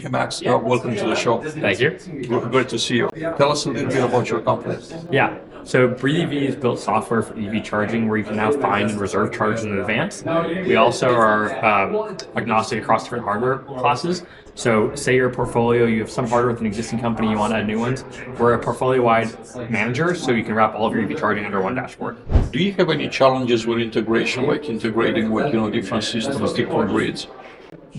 Hey Max, welcome to the show. Thank you. Great to see you. Tell us a little bit about your company. Yeah. So BreatheEV has built software for EV charging where you can now find and reserve charges in advance. We also are agnostic across different hardware classes. So say your portfolio, you have some hardware with an existing company, you want to add new ones. We're a portfolio-wide manager, so you can wrap all of your EV charging under one dashboard. Do you have any challenges with integration, like integrating with different systems, different grids?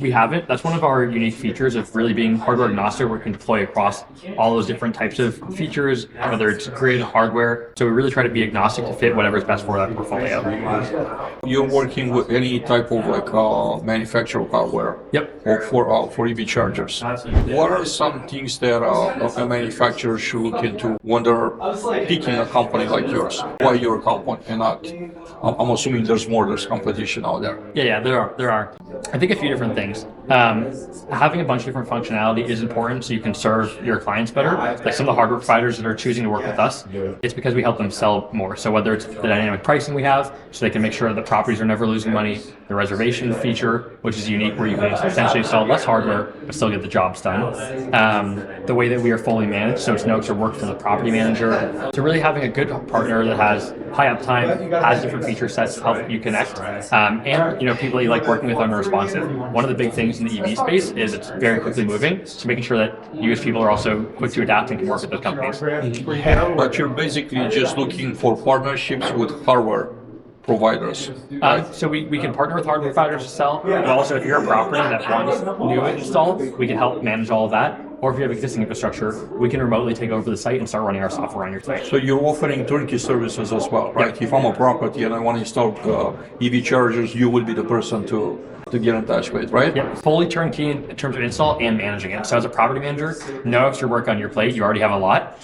We haven't. That's one of our unique features of really being hardware agnostic, where we can deploy across all those different types of features, whether it's grid, hardware. So we really try to be agnostic to fit whatever's best for that portfolio. You're working with any type of manufacturer hardware? Yep. Or for EV chargers. What are some things that a manufacturer should look into when they're picking a company like yours? Why your company and not? I'm assuming there's competition out there. Yeah, there are. I think a few different things. Having a bunch of different functionality is important so you can serve your clients better. Like some of the hardware providers that are choosing to work with us, it's because we help them sell more. So whether it's the dynamic pricing we have, so they can make sure that properties are never losing money, the reservation feature, which is unique where you can essentially install less hardware but still get the jobs done. The way that we are fully managed, so it's no extra work for the property manager. So really having a good partner that has high uptime, has different feature sets to help you connect, and people you like working with are responsive. One of the big things in the EV space is it's very quickly moving, so making sure that you as people are also quick to adapt and can work with those companies. But you're basically just looking for partnerships with hardware providers. So we can partner with hardware providers to sell, but also if you're a property that wants new install, we can help manage all of that. Or if you have existing infrastructure, we can remotely take over the site and start running our software on your site. So you're offering turnkey services as well, right? Yep. If I'm a property and I want to install EV chargers, you will be the person to get in touch with, right? Yeah, fully turnkey in terms of install and managing it. So as a property manager, no extra work on your plate. You already have a lot,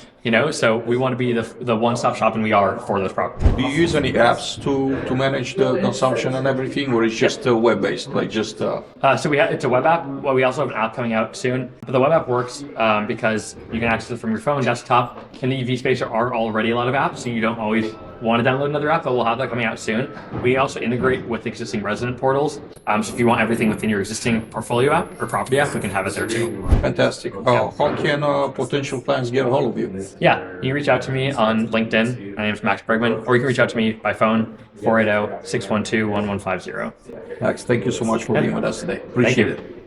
so we want to be the one-stop shop, and we are for those properties. Do you use any apps to manage the consumption and everything, or it's just web-based, like just? So it's a web app. Well, we also have an app coming out soon. But the web app works because you can access it from your phone, desktop. In the EV space, there are already a lot of apps, so you don't always want to download another app, but we'll have that coming out soon. We also integrate with existing resident portals. So if you want everything within your existing portfolio app or property app, we can have it there too. Fantastic. How can potential clients get a hold of you? Yeah, you can reach out to me on LinkedIn. My name is Max Bregman, or you can reach out to me by phone, 480-612-1150. Max, thank you so much for being with us today. Appreciate it.